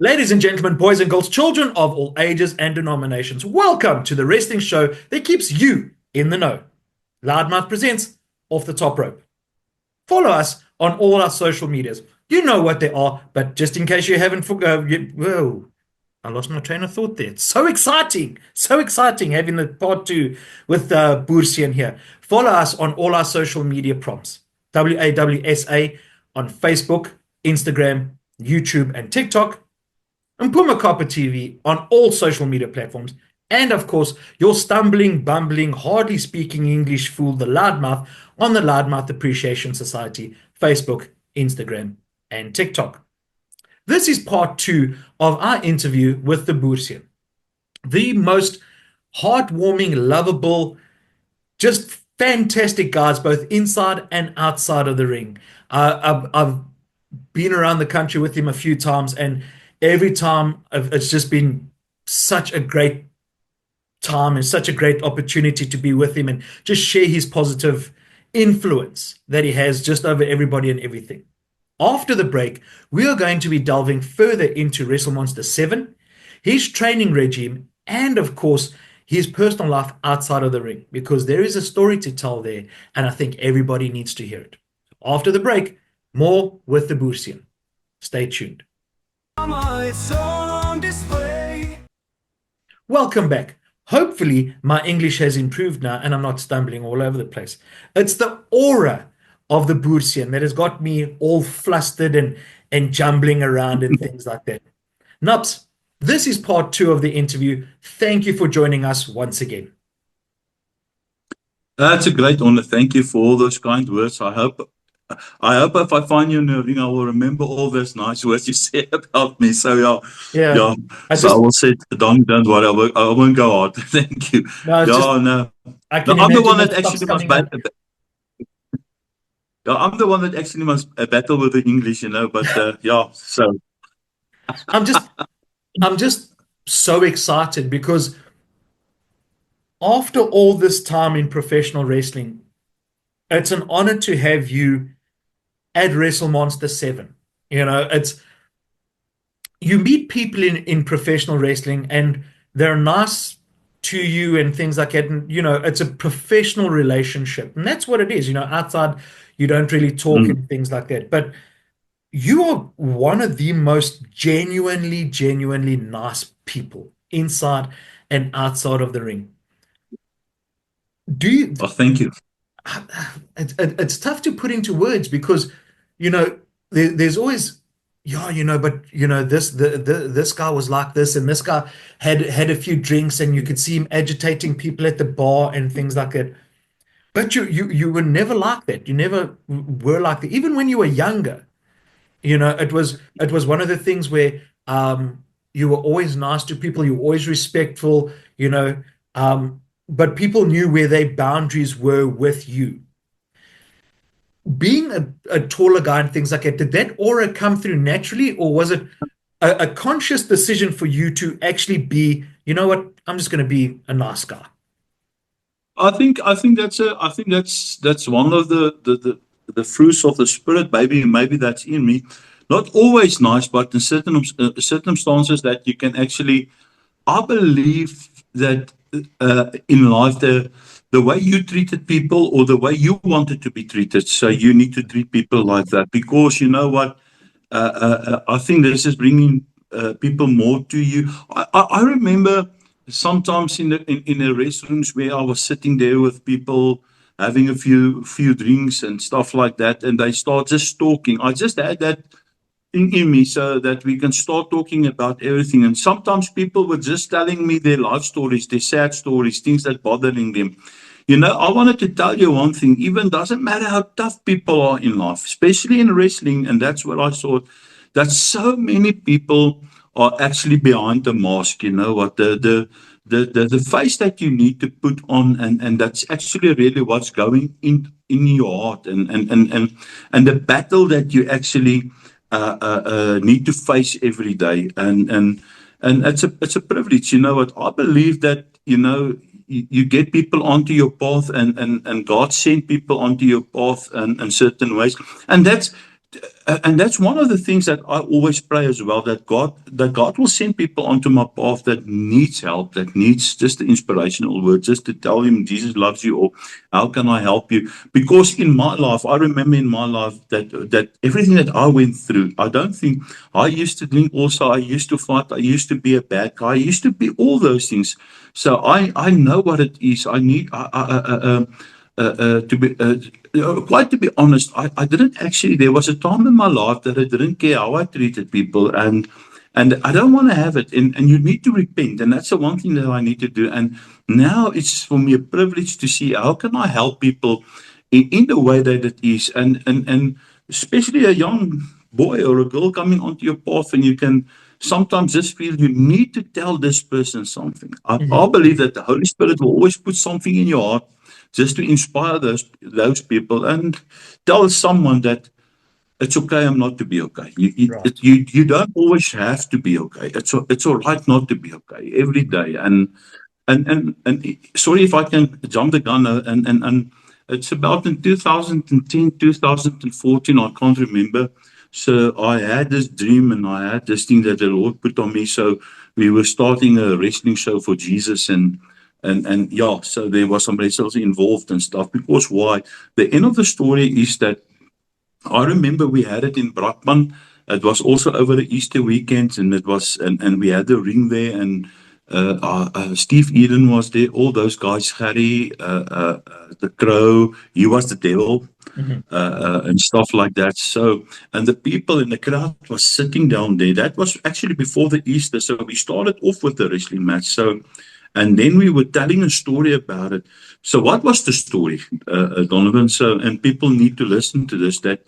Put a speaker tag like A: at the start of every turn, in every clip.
A: Ladies and gentlemen, boys and girls, children of all ages and denominations, welcome to the wrestling show that keeps you in the know. Loudmouth presents Off the Top Rope. Follow us on all our social medias. You know what they are, but just in case you haven't whoa, I lost my train of thought there. It's so exciting having the part two with Boersian here. Follow us on all our social media prompts. WAWSA on Facebook, Instagram, YouTube, and TikTok. And Puma Copper TV on all social media platforms. And of course, your stumbling, bumbling, hardly speaking English fool, the Loudmouth, on the Loudmouth Appreciation Society, Facebook, Instagram, and TikTok. This is part two of our interview with the Boersian. The most heartwarming, lovable, just fantastic guys, both inside and outside of the ring. I've been around the country with him a few times, and every time it's just been such a great time and such a great opportunity to be with him and just share his positive influence that he has just over everybody and everything. After the break, we are going to be delving further into WrestleMonster 7, his training regime, and of course, his personal life outside of the ring, because there is a story to tell there, and I think everybody needs to hear it. After the break, more with the Boersian. Stay tuned. Welcome back. Hopefully my English has improved now and I'm not stumbling all over the place. It's the aura of the Boersian that has got me all flustered and jumbling around and things like that. Nubs, this is part two of the interview. Thank you for joining us once again.
B: That's a great honor. Thank you for all those kind words. I hope if I find you in the ring, I will remember all those nice words you said about me. So yeah. I will say, don't worry. I won't go hard. Thank you.
A: No,
B: no. I'm the one that actually must battle. I'm the one that actually must battle with the English, But yeah, so
A: I'm just so excited because after all this time in professional wrestling, it's an honor to have you at WrestleMonster 7. You meet people in professional wrestling and they're nice to you and things like that. And, it's a professional relationship. And that's what it is. Outside, you don't really talk and things like that. But you are one of the most genuinely nice people inside and outside of the ring.
B: Oh, thank you.
A: It's tough to put into words because there's always this guy was like this and this guy had a few drinks and you could see him agitating people at the bar and things like that, but you were never like that. You never were like that. Even when you were younger, it was one of the things where you were always nice to people, you were always respectful, but people knew where their boundaries were with you. Being a taller guy and things like that, did that aura come through naturally, or was it a conscious decision for you to actually be, I'm just going to be a nice guy?
B: I think that's one of the fruits of the spirit. Maybe that's in me. Not always nice, but in certain circumstances that you can actually. I believe that in life the way you treated people or the way you wanted to be treated, so you need to treat people like that, because you know what, I think this is bringing people more to you. I remember sometimes in the restrooms where I was sitting there with people having a few drinks and stuff like that, and they start just talking. I just had that in me so that we can start talking about everything. And sometimes people were just telling me their life stories, their sad stories, things that bothering them. I wanted to tell you one thing. Even doesn't matter how tough people are in life, especially in wrestling, and that's what I saw, that so many people are actually behind the mask. What the face that you need to put on, and that's actually really what's going in your heart, and the battle that you actually need to face every day, and it's a privilege. What I believe that you get people onto your path, and God sent people onto your path in certain ways, and that's and that's one of the things that I always pray as well, that God will send people onto my path that needs help, that needs just the inspirational word, just to tell him Jesus loves you, or how can I help you? Because in my life, I remember in my life that everything that I went through, I don't think I used to drink also, I used to fight, I used to be a bad guy, I used to be all those things. So I know what it is. I need to be quite to be honest, I didn't actually. There was a time in my life that I didn't care how I treated people, and I don't want to have it. And you need to repent, and that's the one thing that I need to do. And now it's for me a privilege to see how can I help people in the way that it is, and especially a young boy or a girl coming onto your path, and you can sometimes just feel you need to tell this person something. I believe that the Holy Spirit will always put something in your heart just to inspire those people and tell someone that it's okay. I'm not to be okay.
A: Right.
B: You don't always have to be okay. It's all right not to be okay every day. And sorry if I can jump the gun. And it's about in 2010, 2014. I can't remember. So I had this dream and I had this thing that the Lord put on me. So we were starting a wrestling show for Jesus, and yeah, so there was some wrestlers involved and stuff. Because why? The end of the story is that I remember we had it in Brakpan. It was also over the Easter weekend, and it was, and we had the ring there, and Steve Eden was there. All those guys, Harry, the Crow, he was the devil, and stuff like that. So, and the people in the crowd was sitting down there. That was actually before the Easter. So we started off with the wrestling match. So, and then we were telling a story about it. So what was the story, Donovan? So, and people need to listen to this, that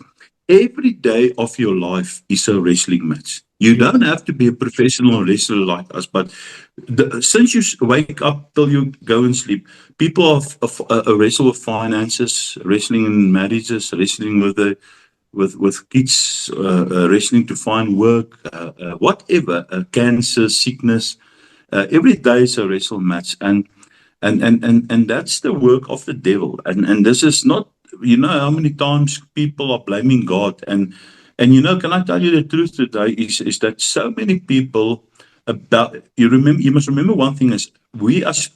B: every day of your life is a wrestling match. You don't have to be a professional wrestler like us, but since you wake up till you go and sleep, people wrestle with finances, wrestling in marriages, wrestling with kids, wrestling to find work, whatever, cancer, sickness. Every day is a wrestle match, and that's the work of the devil. And this is not, you know, how many times people are blaming God, and you know, can I tell you the truth today is that so many people about, you must remember one thing is we as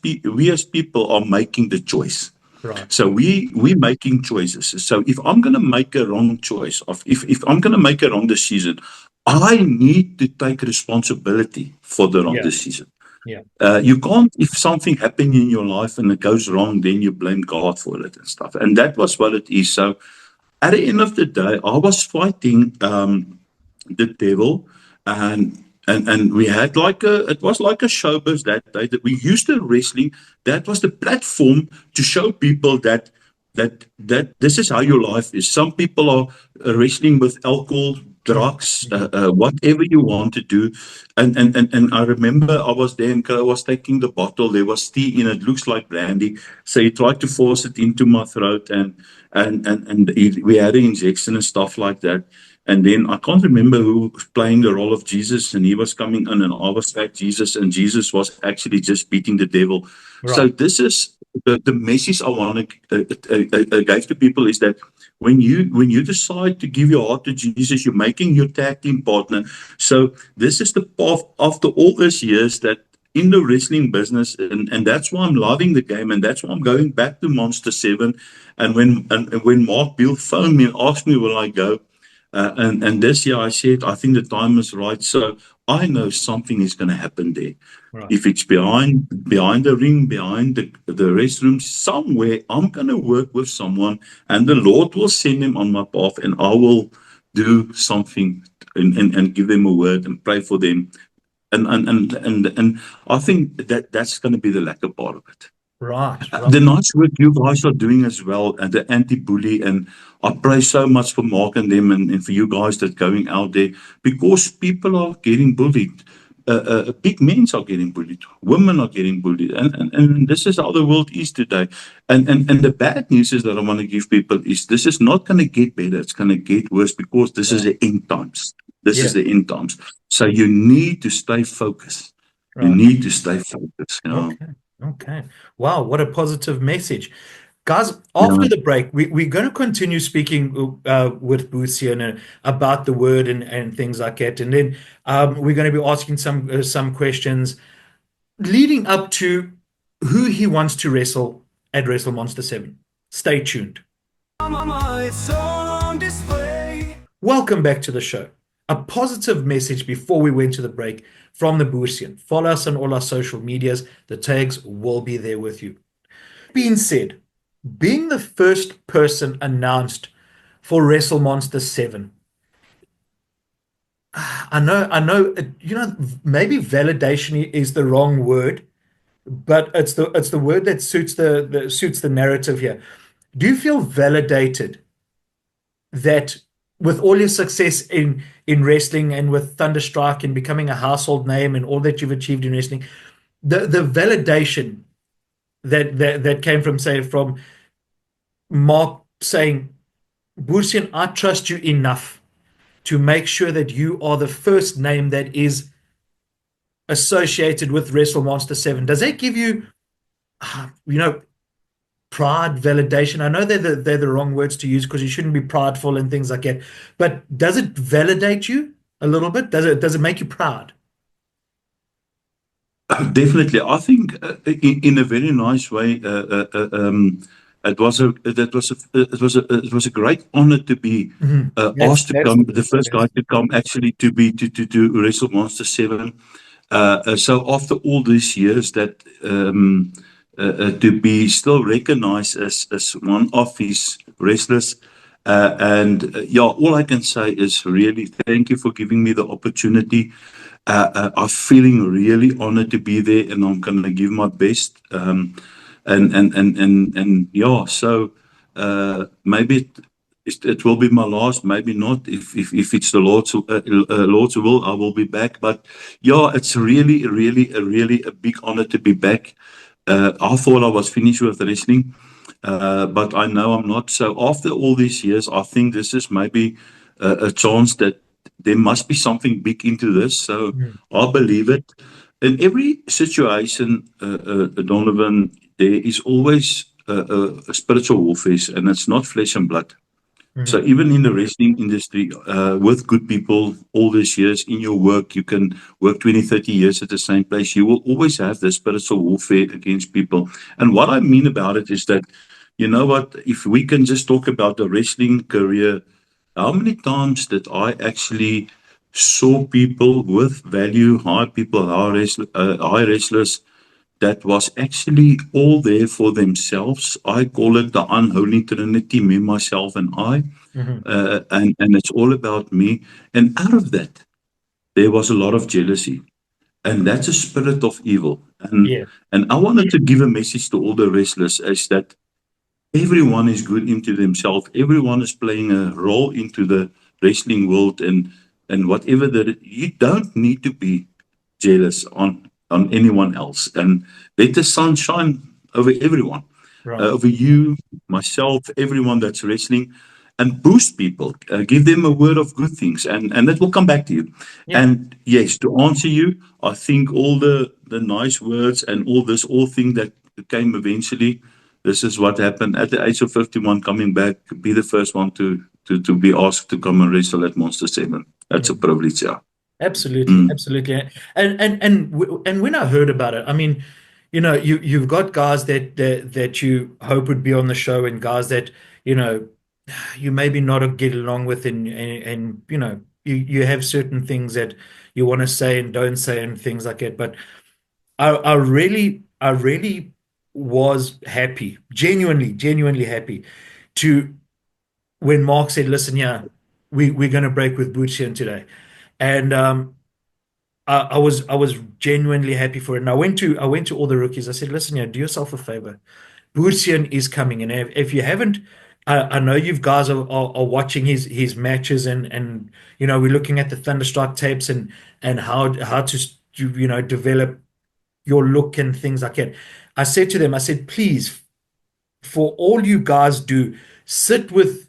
B: people are making the choice.
A: Right.
B: So we making choices. So if I'm going to make a wrong choice, if I'm going to make a wrong decision, I need to take responsibility for the wrong
A: Yeah.
B: decision.
A: Yeah.
B: You can't, if something happened in your life and it goes wrong, then you blame God for it and stuff. And that was what it is. So at the end of the day, I was fighting the devil, and we had it was like a showbiz that day, that we used the wrestling. That was the platform to show people that this is how your life is. Some people are wrestling with alcohol, drugs, whatever you want to do. And I remember I was there and I was taking the bottle. There was tea in it, looks like brandy. So he tried to force it into my throat, and we had an injection and stuff like that. And then I can't remember who was playing the role of Jesus, and he was coming in, and I was at Jesus, and Jesus was actually just beating the devil.
A: Right.
B: So this is the message I want to give to people, is that when you decide to give your heart to Jesus, you're making your tag team partner. So this is the path after all these years that in the wrestling business, and that's why I'm loving the game, and that's why I'm going back to Monster 7. And when Mark Beal phoned me and asked me will I go, and this year I said I think the time is right. So I know something is going to happen there.
A: Right.
B: If it's behind the ring, behind the restroom, somewhere, I'm going to work with someone, and the Lord will send them on my path, and I will do something and give them a word and pray for them. And I think that's going to be the latter part of it.
A: Right.
B: The nice work you guys are doing as well, and the anti-bully, and I pray so much for Mark and them, and for you guys that going out there, because people are getting bullied. Big men are getting bullied, women are getting bullied, and this is how the world is today. And the bad news is that I want to give people is this is not going to get better; it's going to get worse, because this is the end times. This is the end times. So you need to stay focused. You
A: Right.
B: need to stay focused. You know?
A: Okay. Okay. Wow, what a positive message. Guys,
B: Yeah.
A: after the break, we're going to continue speaking with Bootsie about the word and things like that. And then we're going to be asking some questions leading up to who he wants to wrestle at Wrestle Monster 7. Stay tuned. Welcome back to the show. A positive message before we went to the break from the Boosian. Follow us on all our social medias. The tags will be there with you. Being said, being the first person announced for Wrestle Monster 7, I know, maybe validation is the wrong word, but it's the word that suits the narrative here. Do you feel validated that with all your success in wrestling and with Thunderstrike and becoming a household name and all that you've achieved in wrestling, the validation that came from, say, from Mark saying, Boosian, I trust you enough to make sure that you are the first name that is associated with Wrestle Monster 7. Does that give you, pride, validation? I know they're the wrong words to use because you shouldn't be prideful and things like that. But does it validate you a little bit? Does it make you proud?
B: Definitely, I think in a very nice way. It was a great honor to be
A: That's
B: asked to
A: that's
B: come,
A: the
B: the
A: best way
B: first
A: to
B: guy
A: say
B: to come actually to Wrestle Monster 7. So after all these years, that to be still recognized as one of his wrestlers. Yeah, all I can say is really thank you for giving me the opportunity. I'm feeling really honored to be there, and I'm gonna give my best. And yeah, so maybe it will be my last, maybe not. If it's the Lord's will, I will be back. But yeah, it's really a big honor to be back. I thought I was finished with wrestling, but I know I'm not. So after all these years, I think this is maybe a chance that there must be something big into this. So
A: Mm.
B: I believe it. In every situation, Donovan, there is always a spiritual warfare, and it's not flesh and blood. So
A: Mhm.
B: even in the wrestling industry, with good people, all these years in your work, you can work 20, 30 years at the same place. You will always have the spiritual warfare against people. And what I mean about it is that, you know what, if we can just talk about the wrestling career, how many times that I actually saw people with value, high wrestlers that was actually all there for themselves. I call it the unholy trinity, me, myself, and I.
A: Mhm.
B: And it's all about me. And out of that, there was a lot of jealousy, and that's a spirit of evil.
A: Yeah.
B: And I wanted to give a message to all the wrestlers is that everyone is good into themselves. Everyone is playing a role into the wrestling world, and whatever that you don't need to be jealous on anyone else, and let the sun shine over everyone,
A: Right.
B: over you, myself, everyone that's wrestling, and boost people, give them a word of good things, and that will come back to you.
A: Yeah.
B: And yes, to answer you, I think all the nice words and all thing that came eventually. This is what happened at the age of 51, coming back, be the first one to be asked to come and wrestle at Monster 7. That's a
A: Mm.
B: privilege, yeah.
A: Absolutely,
B: Mm.
A: absolutely. And when I heard about it, I mean, you've got guys that you hope would be on the show and guys that, you know, you maybe not get along with and you have certain things that you want to say and don't say and things like that. But I really was happy, genuinely happy to when Mark said, "Listen, yeah, we're going to break with Butchian today," and I was genuinely happy for it. And I went to all the rookies. I said, "Listen, yeah, do yourself a favor. Butchian is coming, and if you haven't, I know you guys are watching his matches, and we're looking at the Thunderstrike tapes and how to develop your look and things like that." I said to them, I said, please, for all you guys do, sit with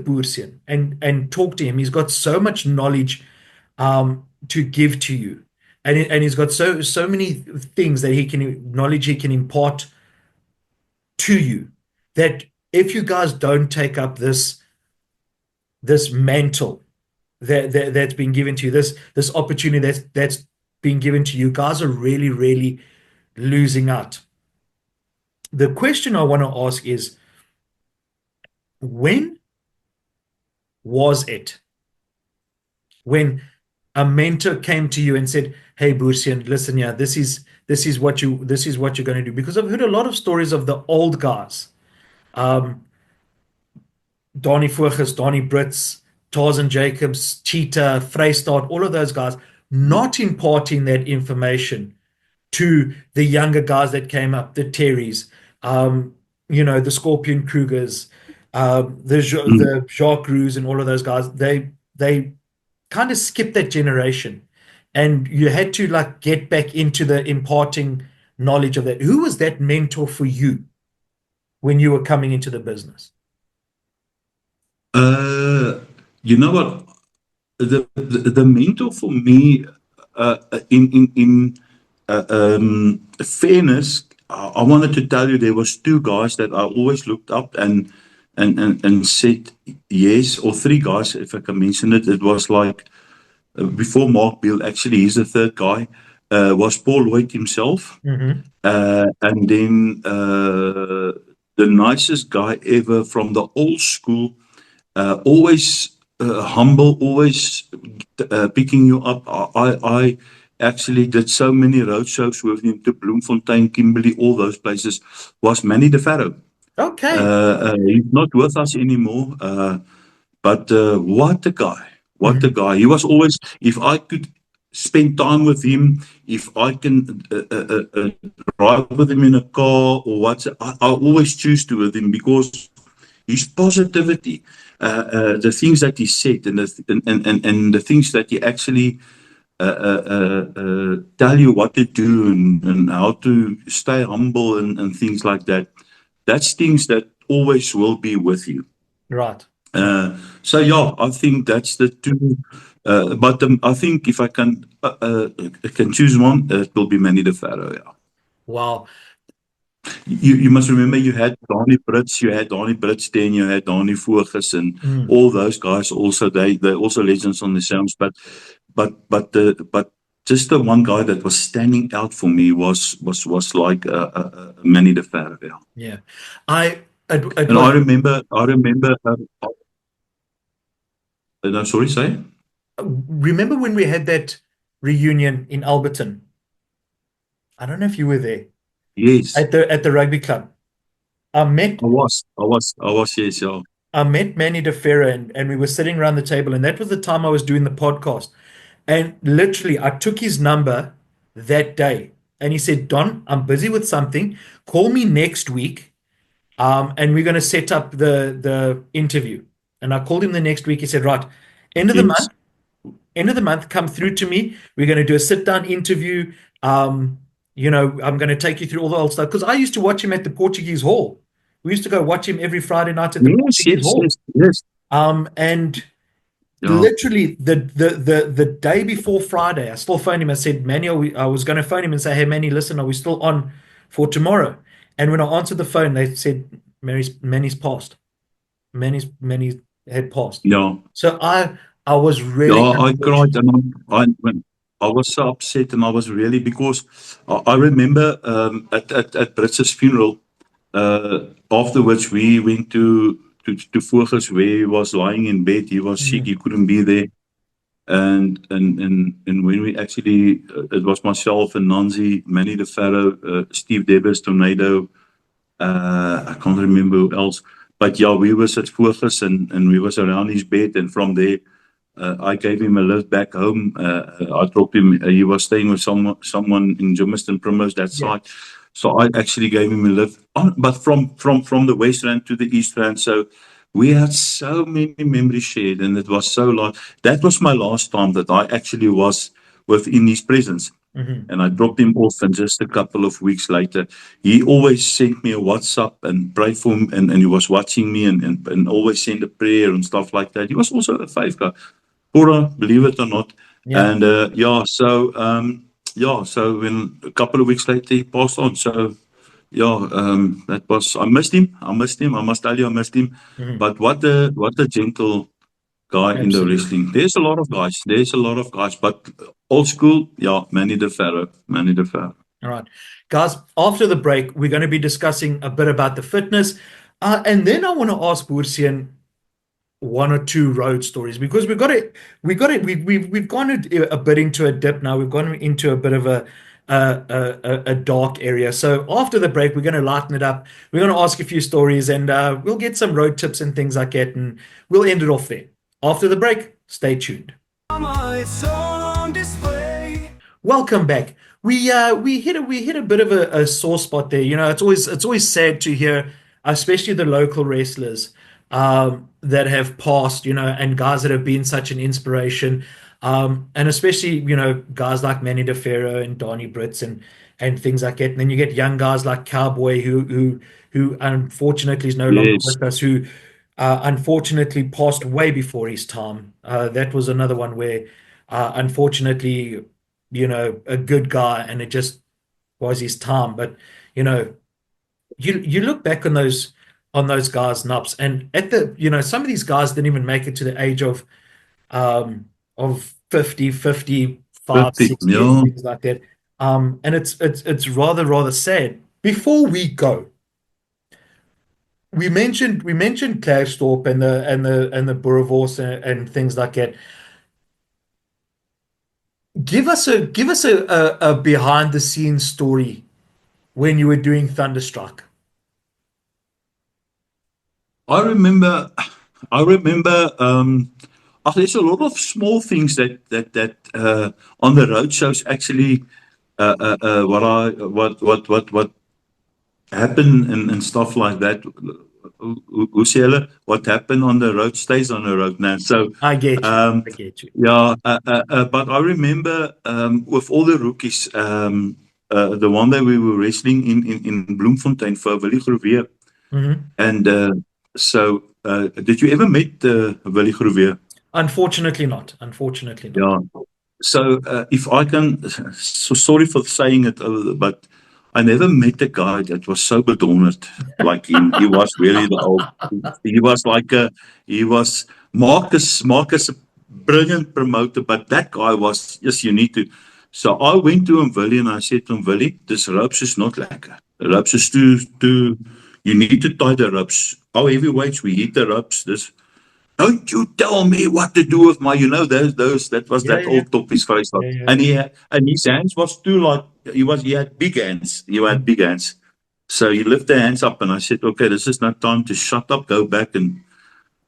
A: Boersian and talk to him. He's got so much knowledge to give to you, and he's got so many things that knowledge he can impart to you that if you guys don't take up this mantle that's been given to you, this opportunity that's been given to you, guys are really, really losing out. The question I want to ask is, when was it when a mentor came to you and said, "Hey, Boersian, listen, yeah, this is what you're going to do"? Because I've heard a lot of stories of the old guys, um, Donnie Voorges, Donnie Brits, Tarzan Jacobs, Cheetah, Freystad, all of those guys not imparting that information to the younger guys that came up, the Terrys, the Scorpion Krugers, the Jacques Roux, and all of those guys. They kind of skipped that generation, and you had to like get back into the imparting knowledge of that. Who was that mentor for you when you were coming into the business?
B: You know what? The mentor for me, in fairness, I wanted to tell you there was two guys that I always looked up and said yes, or three guys, if I can mention it. It was like before Mark Bill, actually, he's the third guy, was Paul Lloyd himself.
A: Mm-hmm.
B: And then the nicest guy ever from the old school, always humble, always picking you up. I actually did so many road shows with him to Bloemfontein, Kimberley, all those places, was Manny de Farrow.
A: Okay.
B: He's not with us anymore, but what a guy. What a guy. He was always, if I could spend time with him, if I can ride with him in a car or what, I always choose to with him because his positivity, the things that he said and the things that he actually tell you what to do and how to stay humble and things like that. That's things that always will be with you.
A: Right.
B: So yeah, I think that's the two. But I think if I can choose one, it will be Manny de Farrow. Yeah.
A: Wow.
B: You must remember you had Donnie Brits, then you had Donnie Voorges, and all those guys also they're also legends on the sounds. But just the one guy that was standing out for me was like Manny de Farrow. Yeah.
A: Yeah.
B: I remember. No, sorry, say.
A: Remember when we had that reunion in Alberton? I don't know if you were there.
B: Yes.
A: At the rugby club. I was,
B: yes, yeah.
A: I met Manny de Farrow and we were sitting around the table, and that was the time I was doing the podcast. And literally, I took his number that day and he said, "Don, I'm busy with something. Call me next week. And we're going to set up the interview." And I called him the next week. He said, "Right, end of the month, come through to me. We're going to do a sit-down interview. I'm going to take you through all the old stuff." Because I used to watch him at the Portuguese Hall. We used to go watch him every Friday night at the Portuguese Hall.
B: Yes.
A: And literally the day before Friday, I still phoned him and said, "Manny, I was going to phone him and say, 'Hey, Manny, listen, are we still on for tomorrow?'" And when I answered the phone, they said, Manny's passed. Manny had passed.
B: Yeah.
A: So I was really.
B: Yeah, I cried and I was so upset, and I was really, because I remember at Brits' funeral, afterwards we went to Voorges, where he was lying in bed. He was sick, he couldn't be there. And when we actually, it was myself and Nanzi, Manny de Farrow, Steve Debus, Tornado, I can't remember who else. But yeah, we was at Voorges and we was around his bed, and from there, I gave him a lift back home. I dropped him. He was staying with someone in Germiston Primrose, that side. So I actually gave him a lift, but from the West Rand to the East Rand. So we had so many memories shared, and it was so long. That was my last time that I actually was within his presence. And I dropped him off, and just a couple of weeks later, he always sent me a WhatsApp and prayed for him, and he was watching me and always sent a prayer and stuff like that. He was also a faith guy, believe it or not. Yeah. And so when a couple of weeks later he passed on. So that was, I missed him. I must tell you, I missed him.
A: Mhm.
B: But what a gentle guy in the
A: Absolutely.
B: wrestling. There's a lot of guys. But old school, yeah, Manny DeFaro.
A: All right. Guys, after the break, we're going to be discussing a bit about the fitness. And then I want to ask Boersian one or two road stories because we've gone a bit into a dip now. We've gone into a bit of a dark area. So after the break, we're going to lighten it up. We're going to ask a few stories and we'll get some road tips and things like that, and we'll end it off there. After the break, stay tuned. Welcome back. We hit a bit of a sore spot there. It's always sad to hear, especially the local wrestlers that have passed, and guys that have been such an inspiration, and especially guys like Manny DeFero and Donnie Brits and things like that. And then you get young guys like Cowboy who unfortunately is no longer
B: Yes.
A: with us, who unfortunately passed way before his time. That was another one where unfortunately a good guy, and it just was his time. But you know, you look back on those guys' nubs, and at some of these guys didn't even make it to the age of 50, 55,
B: 50.
A: 60, and
B: Yeah.
A: things like that. And it's rather sad. Before we go, we mentioned Klerksdorp and the Boerewors and things like that. Give us a behind the scenes story when you were doing Thunderstruck.
B: I remember, I remember, there's a lot of small things that on the road shows actually, what happened and stuff like that. Hoe sê hulle? What happened on the road stays on the road now. So,
A: I get you.
B: um,
A: I get you.
B: yeah, but I remember, with all the rookies, the one that we were wrestling in Bloemfontein for Willie Groewe.
A: Hmm.
B: And, did you ever meet Willie Groewe?
A: Unfortunately not. Unfortunately not.
B: Yeah. So, if I can, so sorry for saying it, but I never met a guy that was so bedonderd like him. He was really the old. He was like he was Marcus, a brilliant promoter, but that guy was just you need to. So I went to him, Willie, and I said to him, Willie, this ropes is not lekker. The ropes is too. You need to tie the ropes. Our heavyweights, we hit the ropes. This. Don't you tell me what to do with my, those that was
A: Yeah,
B: that
A: yeah,
B: old top his face like.
A: yeah, yeah.
B: And his hands was too like he had big hands. He had big hands. So he lifted the hands up and I said, okay, this is not time to shut up, go back. And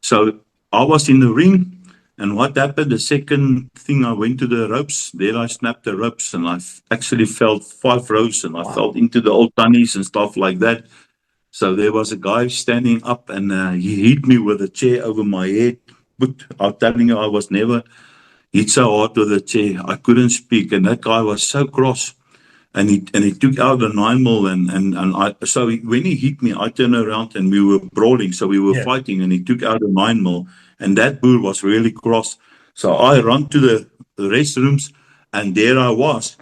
B: so I was in the ring, and what happened, the second thing I went to the ropes, there I snapped the ropes and actually felt 5 rows and I
A: Wow.
B: fell into the old tunnies and stuff like that. So there was a guy standing up and he hit me with a chair over my head. But I'm telling you, I was never hit so hard with a chair. I couldn't speak. And that guy was so cross. And he took out a 9 mil when he hit me, I turned around and we were brawling. So we were
A: Yeah.
B: fighting and he took out a 9 mil and that bull was really cross. So I ran to the restrooms and there I was.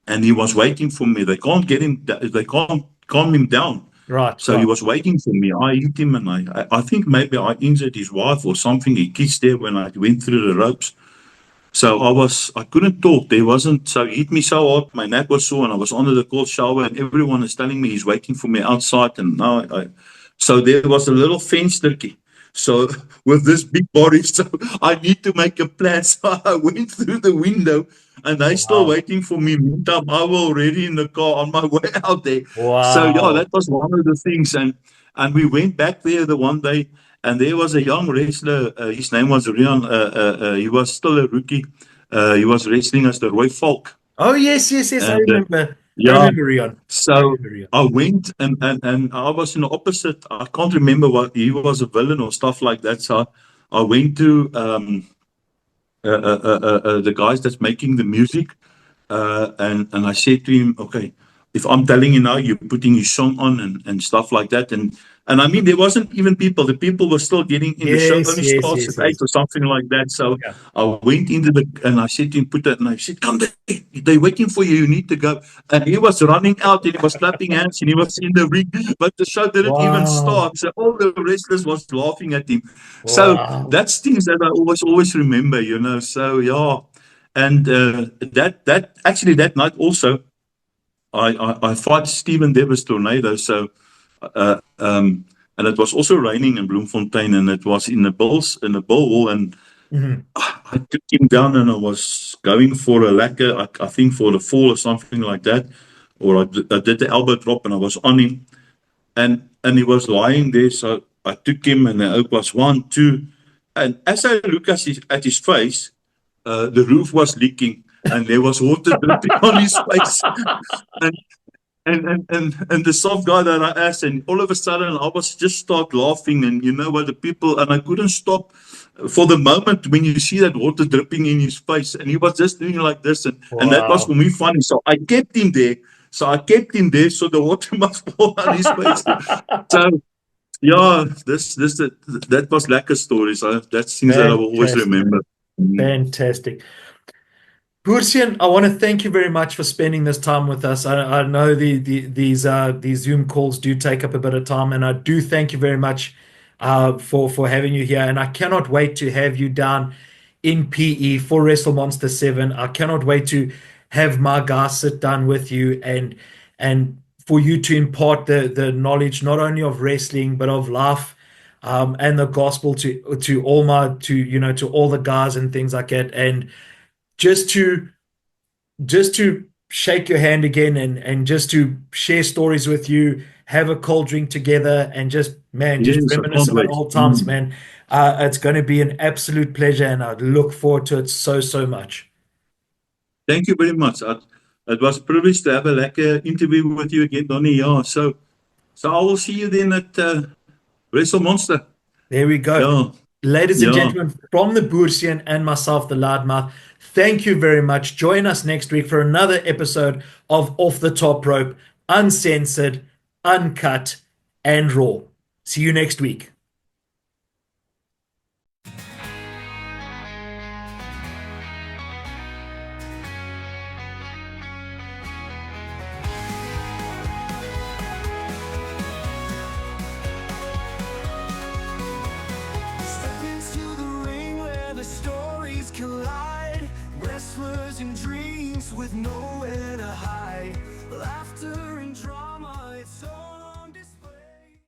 B: And he was waiting for me. They can't get him, they can't calm him down.
A: Right,
B: So he
A: right.
B: was waiting for me. I hit him and I think maybe I injured his wife or something. He kissed there when I went through the ropes. So I couldn't talk. There wasn't, so he hit me so hard. My neck was sore and I was under the cold shower and everyone is telling me he's waiting for me outside. And so there was a little fence turkey. So with this big body, so I need to make a plan. So I went through the window and they still
A: Wow.
B: waiting for me. Meantime, I was already in the car on my way out there. So yeah,
A: Wow.
B: that was one of the things. And we went back there the one day and there was a young wrestler. His name was Rian. He was still a rookie. He was wrestling as the Roy Falk.
A: Oh, yes, yes, yes. I
B: And
A: remember. I
B: yeah,
A: remember Rion. I
B: so
A: remember Rion.
B: I went and I was in the opposite. I can't remember what he was a villain or stuff like that. So I went to the guys that's making the music, and I said to him, okay, if I'm telling you now, you're putting your song on and stuff like that. And I mean, there wasn't even people. The people were still getting in. The show
A: Yes,
B: only
A: yes,
B: starts
A: yes,
B: at 8
A: yes.
B: or something like that. So
A: Yeah.
B: I went into and I said to him, put that, and I said, come, they're waiting for you. You need to go. And he was running out and he was clapping hands and he was in the ring, but the show didn't even
A: Wow.
B: start. So all the wrestlers was laughing at him. So
A: Wow.
B: that's things that I always remember, you know. So yeah. And that actually that night also, I fought Stephen Davis Tornado. So, and it was also raining in Bloemfontein, and it was in the Bull Hall, and
A: Mhm.
B: I took him down, and I was going for a lacquer, I think for the fall or something like that, or I did the elbow drop, and I was on him, and he was lying there. So I took him, and it was 1, 2, and as I look at his face, the roof was leaking, and there was water dripping on his face, and and the soft guy that I asked, and all of a sudden I was just start laughing, and you know what, the people, and I couldn't stop for the moment when you see that water dripping in his face, and he was just doing like this, and that was
A: Wow.
B: for me funny. So I kept him there. So the water must fall on his face. So yeah, that was lekker stories. That's things that I will always
A: Fantastic.
B: remember. Mm.
A: Fantastic. Bursian, I want to thank you very much for spending this time with us. I know these Zoom calls do take up a bit of time, and I do thank you very much for having you here. And I cannot wait to have you down in PE for Wrestle Monster 7. I cannot wait to have my guys sit down with you and for you to impart the knowledge not only of wrestling but of life and the gospel to all my to all the guys and things like that. And just to shake your hand again and just to share stories with you, have a cold drink together, and just
B: Yes, I
A: reminisce
B: can't
A: about
B: wait.
A: old times,
B: Mm.
A: man. It's going to be an absolute pleasure, and I look forward to it so much.
B: Thank you very much. It was a privilege to have a lekker interview with you again, Donnie. Yeah, so I will see you then at Wrestle Monster.
A: There we go.
B: Yeah,
A: Ladies and
B: yeah.
A: gentlemen, from the Boersian and myself, the Loudmouth, thank you very much. Join us next week for another episode of Off the Top Rope, uncensored, uncut, and raw. See you next week.